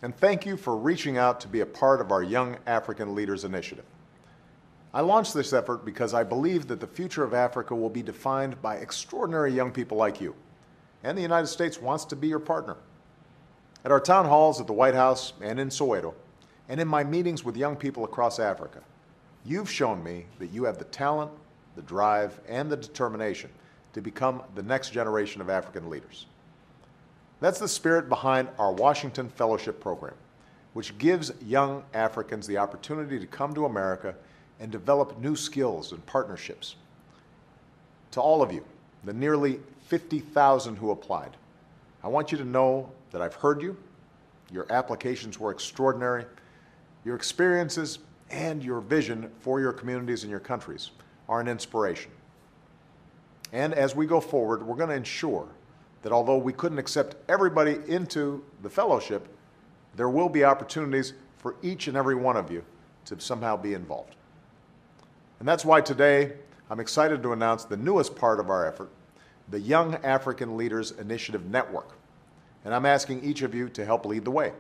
and thank you for reaching out to be a part of our Young African Leaders Initiative. I launched this effort because I believe that the future of Africa will be defined by extraordinary young people like you, and the United States wants to be your partner. At our town halls at the White House and in Soweto, and in my meetings with young people across Africa, you've shown me that you have the talent, the drive, and the determination to become the next generation of African leaders. That's the spirit behind our Washington Fellowship Program, which gives young Africans the opportunity to come to America and develop new skills and partnerships. To all of you, the nearly 50,000 who applied, I want you to know that I've heard you, your applications were extraordinary, your experiences and your vision for your communities and your countries are an inspiration. And as we go forward, we're going to ensure that although we couldn't accept everybody into the fellowship, there will be opportunities for each and every one of you to somehow be involved. And that's why today I'm excited to announce the newest part of our effort, the Young African Leaders Initiative Network. And I'm asking each of you to help lead the way,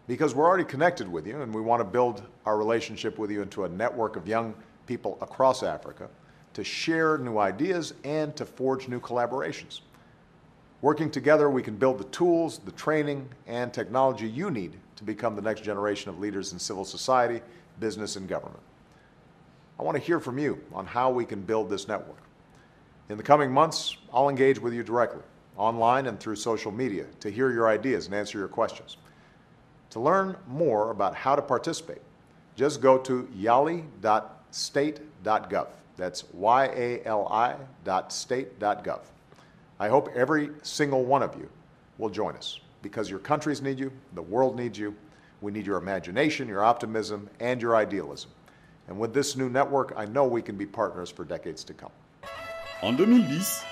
because we're already connected with you and we want to build our relationship with you into a network of young people across Africa to share new ideas and to forge new collaborations. Working together, we can build the tools, the training, and technology you need to become the next generation of leaders in civil society, business, and government. I want to hear from you on how we can build this network. In the coming months, I'll engage with you directly, online and through social media, to hear your ideas and answer your questions. To learn more about how to participate, just go to yali.state.gov. That's YALI.state.gov. I hope every single one of you will join us, because your countries need you, the world needs you. We need your imagination, your optimism, and your idealism. And with this new network, I know we can be partners for decades to come. En 2010,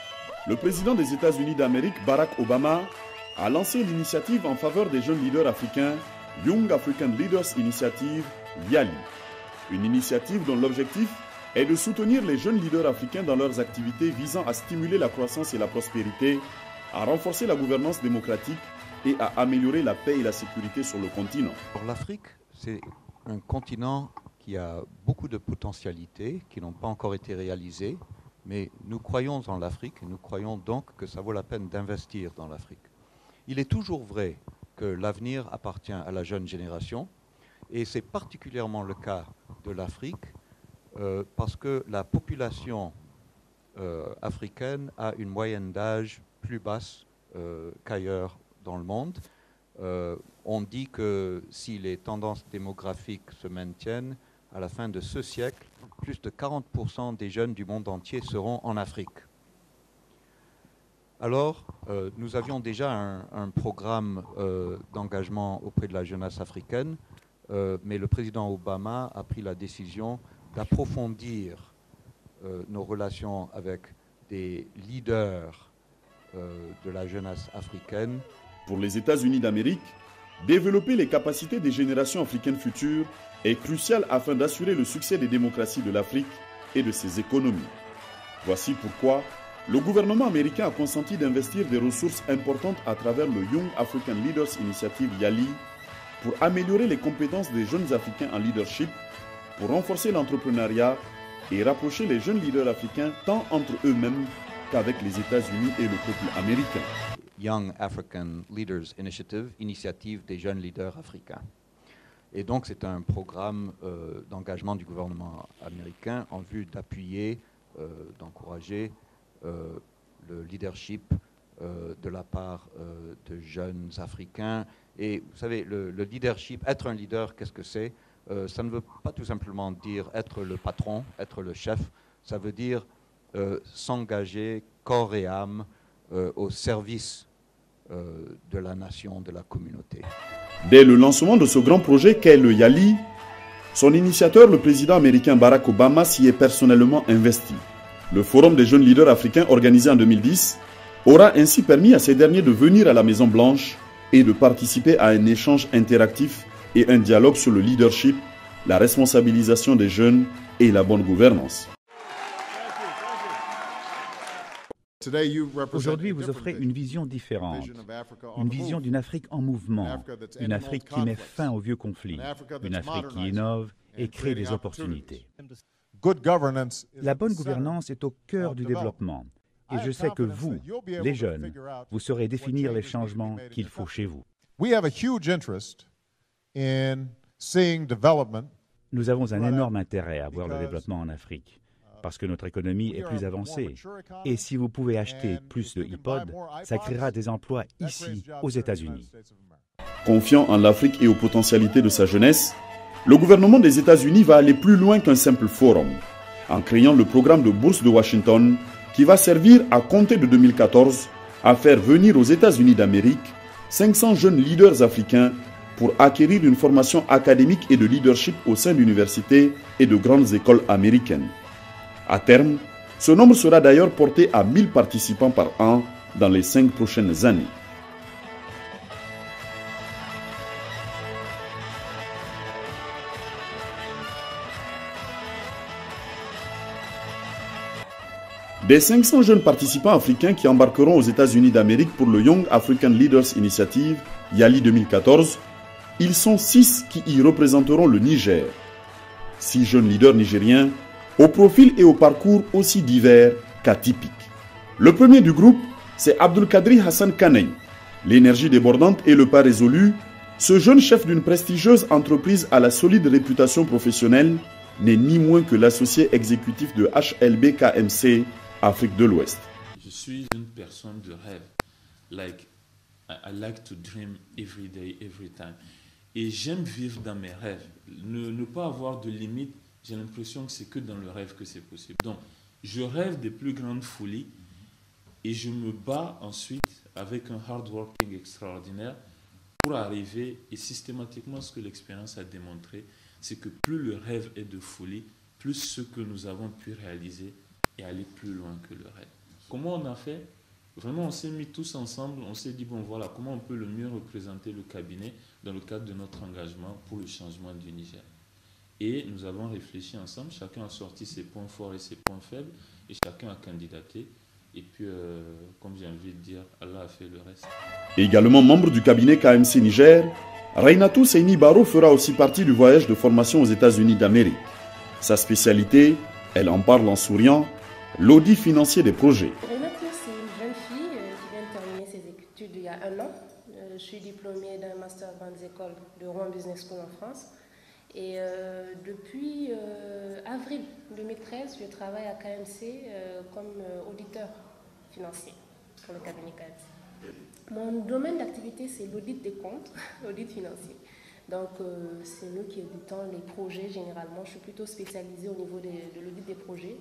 le président des États-Unis d'Amérique, Barack Obama, a lancé l'initiative en faveur des jeunes leaders africains, Young African Leaders Initiative, YALI. Une initiative dont l'objectif est de soutenir les jeunes leaders africains dans leurs activités visant à stimuler la croissance et la prospérité, à renforcer la gouvernance démocratique et à améliorer la paix et la sécurité sur le continent. L'Afrique, c'est un continent qui a beaucoup de potentialités qui n'ont pas encore été réalisées, mais nous croyons en l'Afrique et nous croyons donc que ça vaut la peine d'investir dans l'Afrique. Il est toujours vrai que l'avenir appartient à la jeune génération, et c'est particulièrement le cas de l'Afrique, parce que la population africaine a une moyenne d'âge plus basse qu'ailleurs dans le monde. On dit que si les tendances démographiques se maintiennent, à la fin de ce siècle, plus de 40% des jeunes du monde entier seront en Afrique. Alors, nous avions déjà un programme d'engagement auprès de la jeunesse africaine, mais le président Obama a pris la décision d'approfondir nos relations avec des leaders de la jeunesse africaine. Pour les États-Unis d'Amérique, développer les capacités des générations africaines futures est crucial afin d'assurer le succès des démocraties de l'Afrique et de ses économies. Voici pourquoi le gouvernement américain a consenti d'investir des ressources importantes à travers le Young African Leaders Initiative YALI pour améliorer les compétences des jeunes Africains en leadership, pour renforcer l'entrepreneuriat et rapprocher les jeunes leaders africains tant entre eux-mêmes qu'avec les États-Unis et le peuple américain. Young African Leaders Initiative, initiative des jeunes leaders africains. Et donc c'est un programme d'engagement du gouvernement américain en vue d'appuyer, d'encourager le leadership de la part de jeunes Africains. Et vous savez, le leadership, être un leader, qu'est-ce que c'est? Ça ne veut pas tout simplement dire être le patron, être le chef. Ça veut dire s'engager corps et âme au service de la nation, de la communauté. Dès le lancement de ce grand projet qu'est le YALI, son initiateur, le président américain Barack Obama, s'y est personnellement investi. Le Forum des jeunes leaders africains organisé en 2010 aura ainsi permis à ces derniers de venir à la Maison-Blanche et de participer à un échange interactif et un dialogue sur le leadership, la responsabilisation des jeunes et la bonne gouvernance. Aujourd'hui, vous offrez une vision différente, une vision d'une Afrique en mouvement, une Afrique qui met fin aux vieux conflits, une Afrique qui innove et crée des opportunités. La bonne gouvernance est au cœur du développement. Et je sais que vous, les jeunes, vous saurez définir les changements qu'il faut chez vous. Nous avons un énorme intérêt à voir le développement en Afrique, parce que notre économie est plus avancée. Et si vous pouvez acheter plus de iPod, ça créera des emplois ici, aux États-Unis. Confiant en l'Afrique et aux potentialités de sa jeunesse, le gouvernement des États-Unis va aller plus loin qu'un simple forum, en créant le programme de bourse de Washington qui va servir à compter de 2014 à faire venir aux États-Unis d'Amérique 500 jeunes leaders africains pour acquérir une formation académique et de leadership au sein d'universités et de grandes écoles américaines. À terme, ce nombre sera d'ailleurs porté à 1000 participants par an dans les 5 prochaines années. Des 500 jeunes participants africains qui embarqueront aux États-Unis d'Amérique pour le Young African Leaders Initiative, YALI 2014, ils sont 6 qui y représenteront le Niger. 6 jeunes leaders nigériens, au profil et au parcours aussi divers qu'atypiques. Le premier du groupe, c'est Abdulkadri Hassan Kanei. L'énergie débordante et le pas résolu, ce jeune chef d'une prestigieuse entreprise à la solide réputation professionnelle n'est ni moins que l'associé exécutif de HLB KMC, Afrique de l'Ouest. Je suis une personne de rêve. I like to dream every day, every time. Et j'aime vivre dans mes rêves. Ne pas avoir de limites, j'ai l'impression que c'est que dans le rêve que c'est possible. Donc, je rêve des plus grandes folies et je me bats ensuite avec un hard working extraordinaire pour arriver. Et systématiquement, ce que l'expérience a démontré, c'est que plus le rêve est de folie, plus ce que nous avons pu réaliser et aller plus loin que le rêve. Comment on a fait? Vraiment, on s'est mis tous ensemble, on s'est dit, bon voilà, comment on peut le mieux représenter le cabinet dans le cadre de notre engagement pour le changement du Niger. Et nous avons réfléchi ensemble, chacun a sorti ses points forts et ses points faibles, et chacun a candidaté. Et puis, comme j'ai envie de dire, Allah a fait le reste. Également membre du cabinet KMC Niger, Reinatou Seini Baro fera aussi partie du voyage de formation aux États-Unis d'Amérique. Sa spécialité, elle en parle en souriant, l'audit financier des projets. Reinatou, c'est une jeune fille qui vient de terminer ses études il y a 1 an. Je suis diplômée d'un master grandes écoles de Rouen Business School en France. Et depuis avril 2013, je travaille à KMC comme auditeur financier pour le cabinet KMC. Mon domaine d'activité, c'est l'audit des comptes, l'audit financier. Donc, c'est nous qui auditons les projets généralement. Je suis plutôt spécialisée au niveau de l'audit des projets.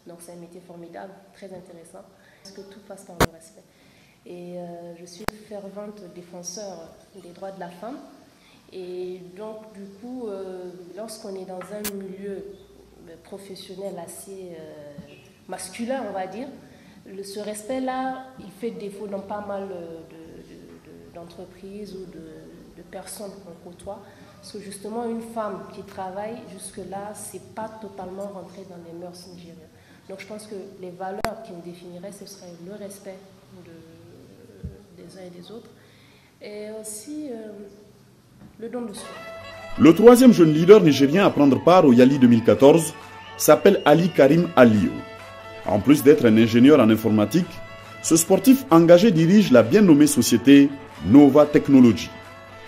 Donc, c'est un métier formidable, très intéressant, parce que tout passe par le respect. Et je suis une fervente défenseur des droits de la femme. Et donc, du coup, lorsqu'on est dans un milieu professionnel assez masculin, on va dire, ce respect-là, il fait défaut dans pas mal d'entreprises ou de personnes qu'on côtoie. Parce que justement, une femme qui travaille, jusque-là, c'est pas totalement rentré dans les mœurs nigériennes. Donc, je pense que les valeurs qui me définiraient, ce serait le respect des uns et des autres. Et aussi le don de soi. Le troisième jeune leader nigérien à prendre part au YALI 2014 s'appelle Ali Karim Aliou. En plus d'être un ingénieur en informatique, ce sportif engagé dirige la bien nommée société Nova Technology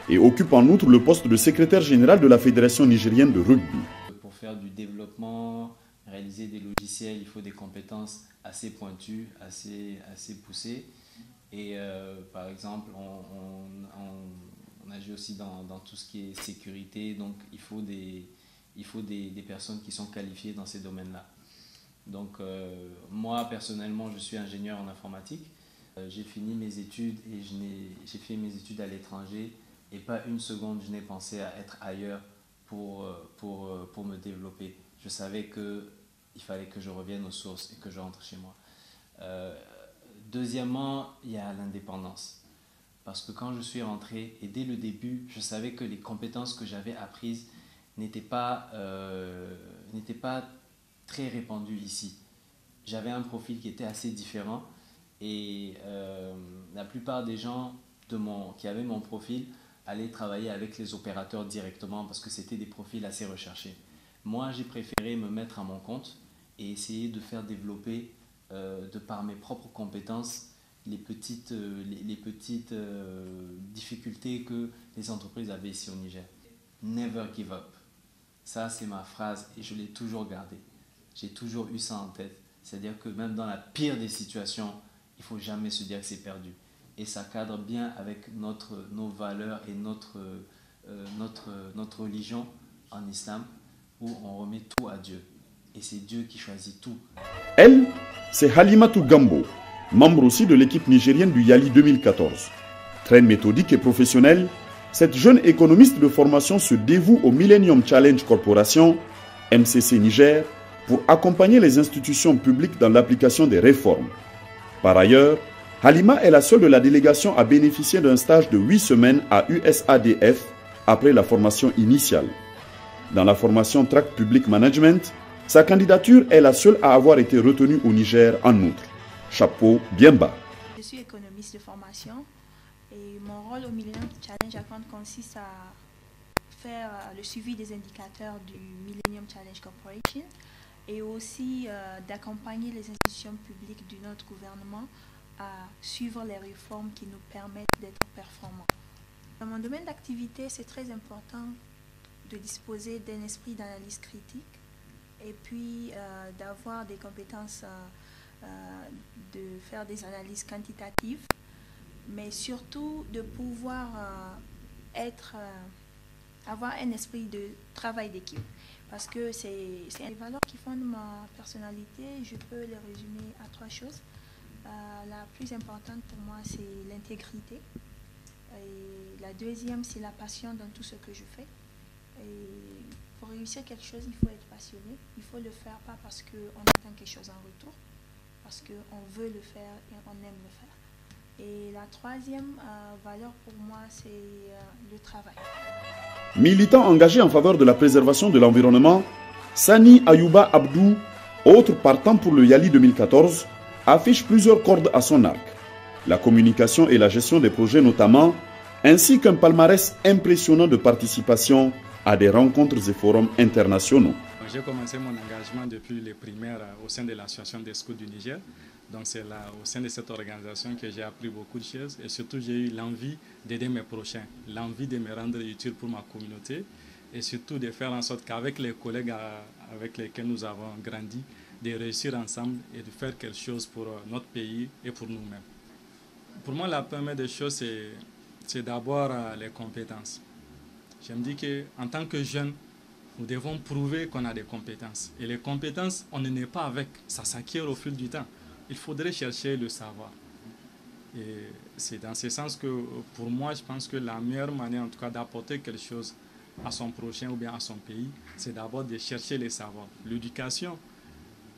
et occupe en outre le poste de secrétaire général de la Fédération nigérienne de rugby. Pour faire du développement, réaliser des logiciels, il faut des compétences assez pointues, assez poussées. Et par exemple, on agit aussi dans tout ce qui est sécurité, donc il faut des personnes qui sont qualifiées dans ces domaines-là. Donc moi personnellement je suis ingénieur en informatique, j'ai fini mes études et j'ai fait mes études à l'étranger et pas une seconde je n'ai pensé à être ailleurs pour me développer. Je savais qu'il fallait que je revienne aux sources et que je rentre chez moi. Deuxièmement, il y a l'indépendance. Parce que quand je suis rentré, et dès le début, je savais que les compétences que j'avais apprises n'étaient pas très répandues ici. J'avais un profil qui était assez différent Et la plupart des gens qui avaient mon profil allaient travailler avec les opérateurs directement parce que c'était des profils assez recherchés. Moi, j'ai préféré me mettre à mon compte et essayer de faire développer, de par mes propres compétences, les petites difficultés que les entreprises avaient ici au Niger. Never give up. Ça, c'est ma phrase et je l'ai toujours gardée. J'ai toujours eu ça en tête. C'est-à-dire que même dans la pire des situations, il ne faut jamais se dire que c'est perdu. Et ça cadre bien avec nos valeurs et notre religion en islam, où on remet tout à Dieu. Et c'est Dieu qui choisit tout. Elle, c'est Halimatou Gambo, membre aussi de l'équipe nigérienne du Yali 2014. Très méthodique et professionnelle, cette jeune économiste de formation se dévoue au Millennium Challenge Corporation, MCC Niger, pour accompagner les institutions publiques dans l'application des réformes. Par ailleurs, Halima est la seule de la délégation à bénéficier d'un stage de 8 semaines à USADF après la formation initiale. Dans la formation Track Public Management, sa candidature est la seule à avoir été retenue au Niger en outre. Chapeau bien bas. Je suis économiste de formation et mon rôle au Millennium Challenge Account consiste à faire le suivi des indicateurs du Millennium Challenge Corporation et aussi d'accompagner les institutions publiques de notre gouvernement à suivre les réformes qui nous permettent d'être performants. Dans mon domaine d'activité, c'est très important de disposer d'un esprit d'analyse critique et puis d'avoir des compétences de faire des analyses quantitatives, mais surtout de pouvoir avoir un esprit de travail d'équipe. Parce que c'est les valeurs qui fondent ma personnalité. Je peux les résumer à 3 choses. La plus importante pour moi, c'est l'intégrité. Et la deuxième, c'est la passion dans tout ce que je fais. Et pour réussir quelque chose, il faut être passionné. Il faut le faire pas parce qu'on attend quelque chose en retour, parce qu'on veut le faire et on aime le faire. Et la troisième valeur pour moi, c'est le travail. Militant engagé en faveur de la préservation de l'environnement, Sani Ayouba Abdou, autre partant pour le Yali 2014, affiche plusieurs cordes à son arc. La communication et la gestion des projets notamment, ainsi qu'un palmarès impressionnant de participation à des rencontres et forums internationaux. J'ai commencé mon engagement depuis les primaires au sein de l'association des scouts du Niger. Donc c'est là, au sein de cette organisation, que j'ai appris beaucoup de choses et surtout j'ai eu l'envie d'aider mes prochains, l'envie de me rendre utile pour ma communauté et surtout de faire en sorte qu'avec les collègues avec lesquels nous avons grandi, de réussir ensemble et de faire quelque chose pour notre pays et pour nous-mêmes. Pour moi, la première des choses, c'est d'abord les compétences. Je me dis qu'en tant que jeunes, nous devons prouver qu'on a des compétences. Et les compétences, on ne naît pas avec, ça s'acquiert au fil du temps. Il faudrait chercher le savoir. Et c'est dans ce sens que, pour moi, je pense que la meilleure manière, en tout cas, d'apporter quelque chose à son prochain ou bien à son pays, c'est d'abord de chercher les savoirs. L'éducation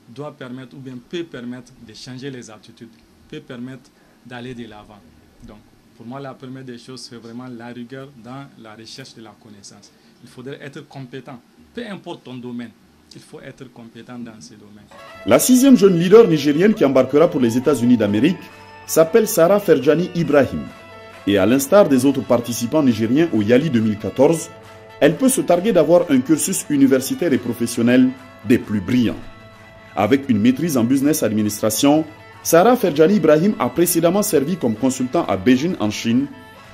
doit permettre ou bien peut permettre de changer les attitudes, peut permettre d'aller de l'avant. Donc, pour moi, la première des choses, c'est vraiment la rigueur dans la recherche de la connaissance. Il faudrait être compétent, peu importe ton domaine. Il faut être compétent dans ces domaines. La 6e jeune leader nigérienne qui embarquera pour les États-Unis d'Amérique s'appelle Sarah Ferjani Ibrahim. Et à l'instar des autres participants nigériens au Yali 2014, elle peut se targuer d'avoir un cursus universitaire et professionnel des plus brillants. Avec une maîtrise en business administration, Sarah Ferjani Ibrahim a précédemment servi comme consultant à Beijing en Chine,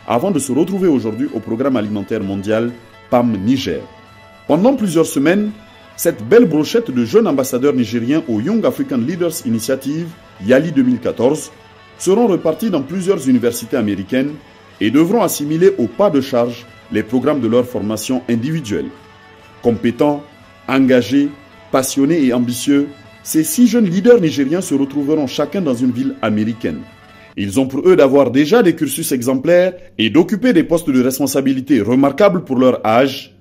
avant de se retrouver aujourd'hui au Programme alimentaire mondial PAM Niger. Pendant plusieurs semaines, cette belle brochette de jeunes ambassadeurs nigériens au Young African Leaders Initiative, Yali 2014, seront repartis dans plusieurs universités américaines et devront assimiler au pas de charge les programmes de leur formation individuelle. Compétents, engagés, passionnés et ambitieux, ces 6 jeunes leaders nigériens se retrouveront chacun dans une ville américaine. Ils ont pour eux d'avoir déjà des cursus exemplaires et d'occuper des postes de responsabilité remarquables pour leur âge,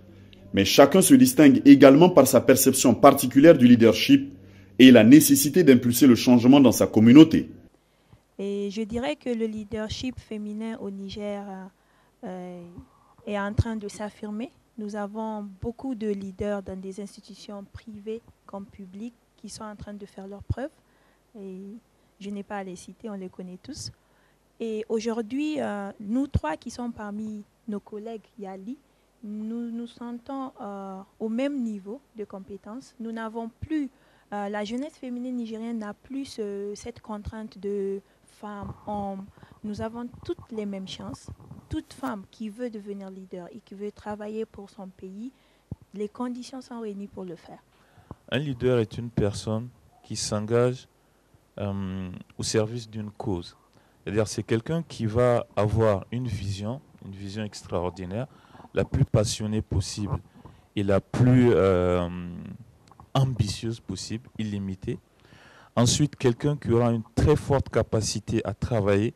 mais chacun se distingue également par sa perception particulière du leadership et la nécessité d'impulser le changement dans sa communauté. Et je dirais que le leadership féminin au Niger est en train de s'affirmer. Nous avons beaucoup de leaders dans des institutions privées comme publiques qui sont en train de faire leurs preuves. Et Je n'ai pas à les citer, on les connaît tous. Et aujourd'hui, nous trois qui sommes parmi nos collègues Yali, nous nous sentons au même niveau de compétences. Nous n'avons plus, la jeunesse féminine nigérienne n'a plus cette contrainte de femmes, hommes. Nous avons toutes les mêmes chances. Toute femme qui veut devenir leader et qui veut travailler pour son pays, les conditions sont réunies pour le faire. Un leader est une personne qui s'engage au service d'une cause. C'est-à-dire c'est quelqu'un qui va avoir une vision extraordinaire, la plus passionnée possible et la plus ambitieuse possible, illimitée. Ensuite, quelqu'un qui aura une très forte capacité à travailler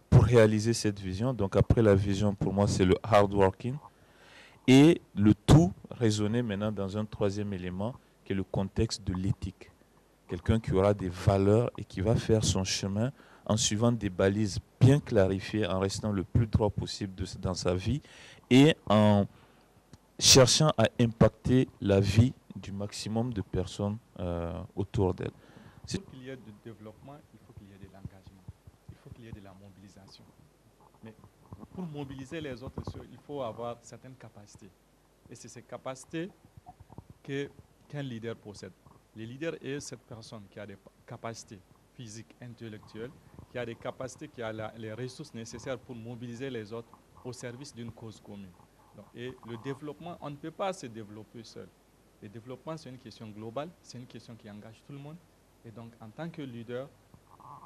pour réaliser cette vision. Donc après la vision, pour moi, c'est le hard working. Et le tout raisonné maintenant dans un troisième élément, qui est le contexte de l'éthique. Quelqu'un qui aura des valeurs et qui va faire son chemin en suivant des balises bien clarifiées, en restant le plus droit possible dans sa vie et en cherchant à impacter la vie du maximum de personnes autour d'elle. Pour qu'il y ait du développement, il faut qu'il y ait de l'engagement, il faut qu'il y ait de la mobilisation. Mais pour mobiliser les autres, il faut avoir certaines capacités. Et c'est ces capacités qu'un leader possède. Le leader est cette personne qui a des capacités physiques, intellectuelles, qui a des capacités, qui a les ressources nécessaires pour mobiliser les autres au service d'une cause commune. Donc, et le développement, on ne peut pas se développer seul. Le développement, c'est une question globale, c'est une question qui engage tout le monde. Et donc, en tant que leader,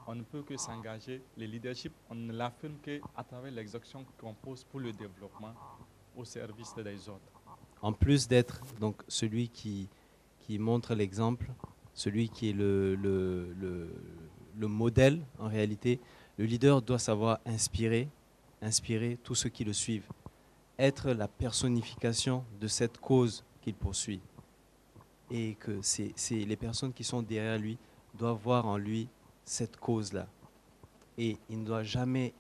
on ne peut que s'engager. Le leadership, on ne l'affirme qu'à travers l'exaction qu'on pose pour le développement au service des autres. En plus d'être donc celui qui montre l'exemple, celui qui est le modèle en réalité, le leader doit savoir inspirer tous ceux qui le suivent, être la personnification de cette cause qu'il poursuit. Et que c'est les personnes qui sont derrière lui doivent voir en lui cette cause-là. Et il ne doit jamais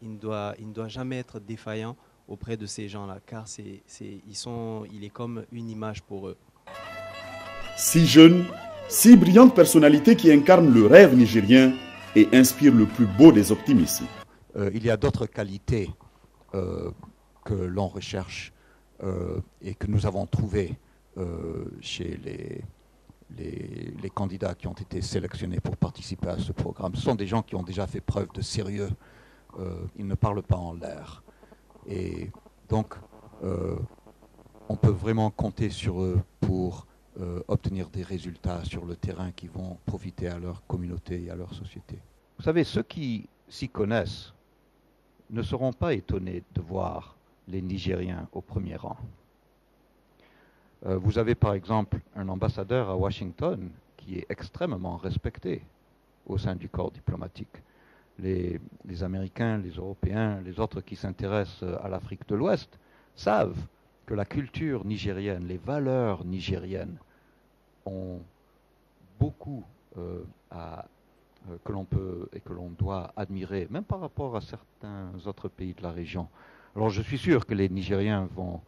être défaillant auprès de ces gens-là, car il est comme une image pour eux. 6 jeunes, 6 brillantes personnalités qui incarnent le rêve nigérien et inspirent le plus beau des optimismes. Il y a d'autres qualités que l'on recherche et que nous avons trouvées chez les candidats qui ont été sélectionnés pour participer à ce programme. Ce sont des gens qui ont déjà fait preuve de sérieux. Ils ne parlent pas en l'air. Et donc, on peut vraiment compter sur eux pour obtenir des résultats sur le terrain qui vont profiter à leur communauté et à leur société. Vous savez, ceux qui s'y connaissent ne seront pas étonnés de voir les Nigériens au premier rang. Vous avez par exemple un ambassadeur à Washington qui est extrêmement respecté au sein du corps diplomatique. Les Américains, les Européens, les autres qui s'intéressent à l'Afrique de l'Ouest savent que la culture nigérienne, les valeurs nigériennes ont beaucoup que l'on peut et que l'on doit admirer, même par rapport à certains autres pays de la région. Alors je suis sûr que les Nigériens vont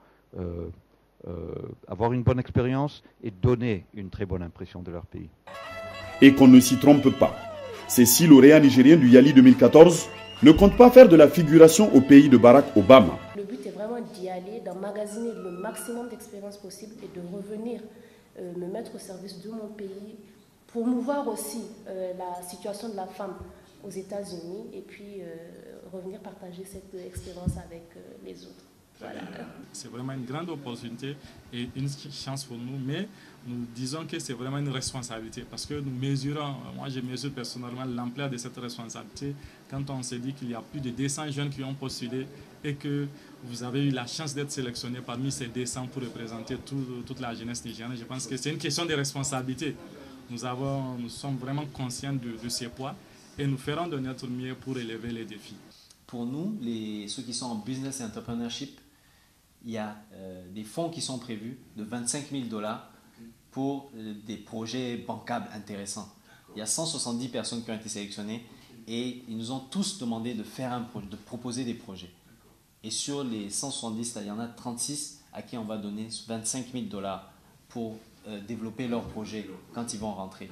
avoir une bonne expérience et donner une très bonne impression de leur pays. Et qu'on ne s'y trompe pas. Ces 6 lauréats nigériens du Yali 2014 ne comptent pas faire de la figuration au pays de Barack Obama. Le but est vraiment d'y aller, d'emmagasiner le maximum d'expérience possible et de revenir me mettre au service de mon pays, promouvoir aussi la situation de la femme aux États-Unis et puis revenir partager cette expérience avec les autres. Voilà. C'est vraiment une grande opportunité et une chance pour nous, mais nous disons que c'est vraiment une responsabilité parce que nous mesurons, moi je mesure personnellement l'ampleur de cette responsabilité quand on se dit qu'il y a plus de 200 jeunes qui ont postulé et que vous avez eu la chance d'être sélectionné parmi ces 200 pour représenter toute la jeunesse nigérienne. Je pense que c'est une question de responsabilité. Nous sommes vraiment conscients de ces poids et nous ferons de notre mieux pour élever les défis. Pour nous, ceux qui sont en business et entrepreneurship, il y a des fonds qui sont prévus de 25 000 $ pour des projets bancables intéressants. Il y a 170 personnes qui ont été sélectionnées et ils nous ont tous demandé de proposer des projets. Et sur les 170, il y en a 36 à qui on va donner 25 000 $ pour développer leur projet quand ils vont rentrer.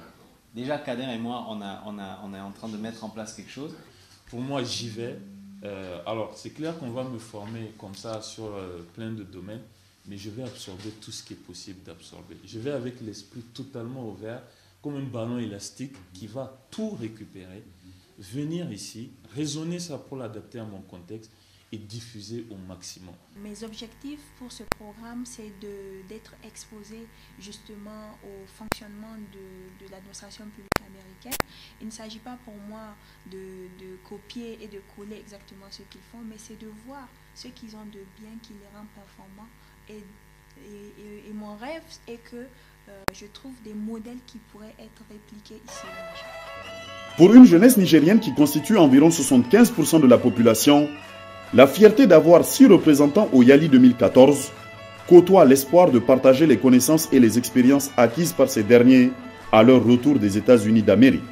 Déjà, Kader et moi, on est en train de mettre en place quelque chose. Pour moi, j'y vais. Alors, c'est clair qu'on va me former comme ça sur plein de domaines, mais je vais absorber tout ce qui est possible d'absorber. Je vais avec l'esprit totalement ouvert, comme un ballon élastique qui va tout récupérer, venir ici, raisonner ça pour l'adapter à mon contexte et diffuser au maximum. Mes objectifs pour ce programme, c'est d'être exposé justement au fonctionnement de l'administration publique américaine. Il ne s'agit pas pour moi de copier et de coller exactement ce qu'ils font, mais c'est de voir ce qu'ils ont de bien qui les rend performants. Et mon rêve est que je trouve des modèles qui pourraient être répliqués ici au Niger. Pour une jeunesse nigérienne qui constitue environ 75% de la population, la fierté d'avoir 6 représentants au Yali 2014 côtoie l'espoir de partager les connaissances et les expériences acquises par ces derniers à leur retour des États-Unis d'Amérique.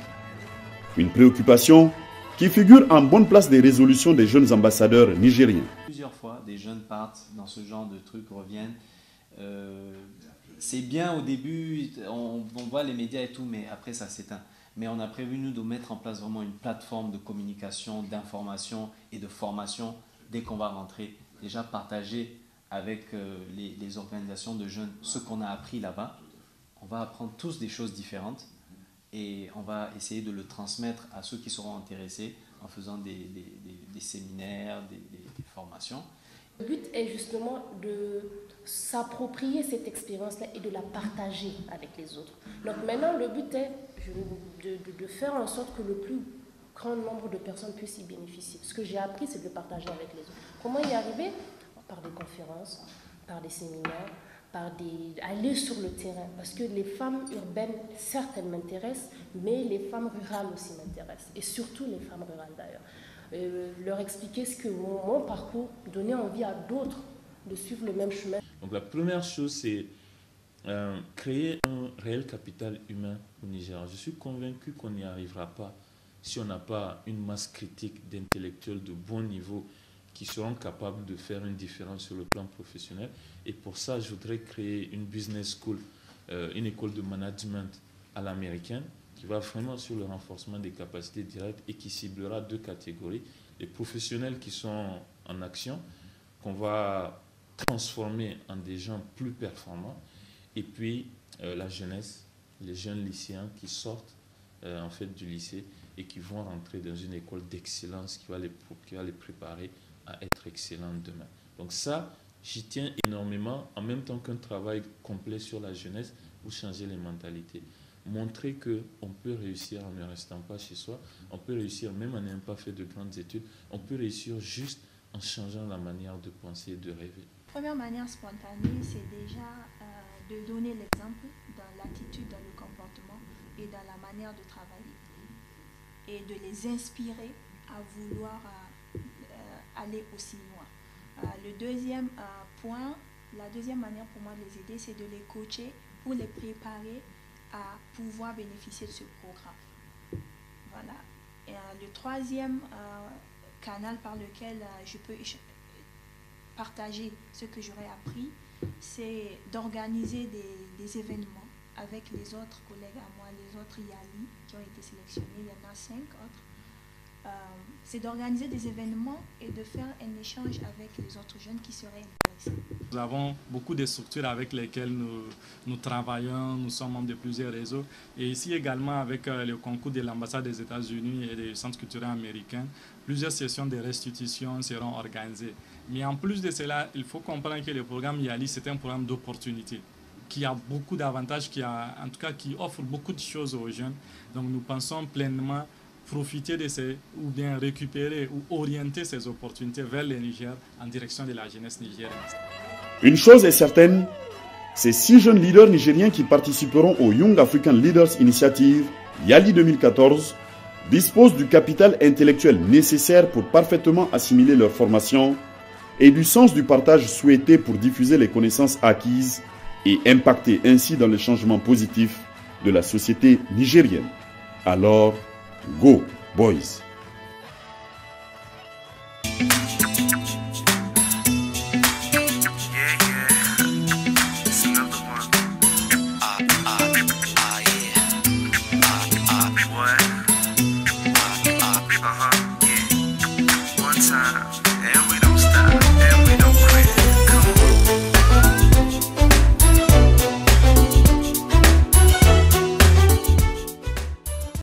Une préoccupation qui figure en bonne place des résolutions des jeunes ambassadeurs nigériens. Plusieurs fois, des jeunes partent dans ce genre de trucs, reviennent. C'est bien au début, on voit les médias et tout, mais après ça s'éteint. Mais on a prévu, nous, de mettre en place vraiment une plateforme de communication, d'information et de formation dès qu'on va rentrer. Déjà partager avec les organisations de jeunes ce qu'on a appris là-bas. On va apprendre tous des choses différentes et on va essayer de le transmettre à ceux qui seront intéressés en faisant des séminaires, des formations. Le but est justement de s'approprier cette expérience-là et de la partager avec les autres. Donc maintenant, le but est de faire en sorte que le plus grand nombre de personnes puissent y bénéficier. Ce que j'ai appris, c'est de le partager avec les autres. Comment y arriver? Par des conférences, par des séminaires, aller sur le terrain. Parce que les femmes urbaines, certes, elles m'intéressent, mais les femmes rurales aussi m'intéressent. Et surtout les femmes rurales d'ailleurs. Leur expliquer ce que mon parcours, donner envie à d'autres de suivre le même chemin. Donc la première chose, c'est créer un réel capital humain au Niger. Je suis convaincu qu'on n'y arrivera pas si on n'a pas une masse critique d'intellectuels de bon niveau qui seront capables de faire une différence sur le plan professionnel. Et pour ça, je voudrais créer une business school, une école de management à l'américaine, qui va vraiment sur le renforcement des capacités directes et qui ciblera 2 catégories. Les professionnels qui sont en action, qu'on va transformer en des gens plus performants, et puis la jeunesse, les jeunes lycéens qui sortent en fait du lycée et qui vont rentrer dans une école d'excellence qui va les préparer à être excellents demain. Donc ça, j'y tiens énormément, en même temps qu'un travail complet sur la jeunesse pour changer les mentalités. Montrer qu'on peut réussir en ne restant pas chez soi, on peut réussir même en n'ayant pas fait de grandes études, on peut réussir juste en changeant la manière de penser et de rêver. La première manière spontanée, c'est déjà de donner l'exemple dans l'attitude, dans le comportement et dans la manière de travailler. Et de les inspirer à vouloir aller aussi loin. Le deuxième point, la deuxième manière pour moi de les aider, c'est de les coacher pour les préparer à pouvoir bénéficier de ce programme. Voilà. Et le troisième canal par lequel je peux partager ce que j'aurais appris, c'est d'organiser des événements avec les autres collègues à moi, les autres YALI qui ont été sélectionnés, il y en a 5 autres. C'est d'organiser des événements et de faire un échange avec les autres jeunes qui seraient intéressés. Nous avons beaucoup de structures avec lesquelles nous travaillons, nous sommes membres de plusieurs réseaux. Et ici également, avec le concours de l'ambassade des États-Unis et des centres culturels américains, plusieurs sessions de restitution seront organisées. Mais en plus de cela, il faut comprendre que le programme YALI, c'est un programme d'opportunités qui a beaucoup d'avantages, qui offre beaucoup de choses aux jeunes. Donc nous pensons pleinement profiter de ces, ou bien récupérer ou orienter ces opportunités vers le Niger en direction de la jeunesse nigérienne. Une chose est certaine, ces 6 jeunes leaders nigériens qui participeront au Young African Leaders Initiative YALI 2014 disposent du capital intellectuel nécessaire pour parfaitement assimiler leur formation et du sens du partage souhaité pour diffuser les connaissances acquises et impacter ainsi dans le changement positif de la société nigérienne. Alors, go, boys!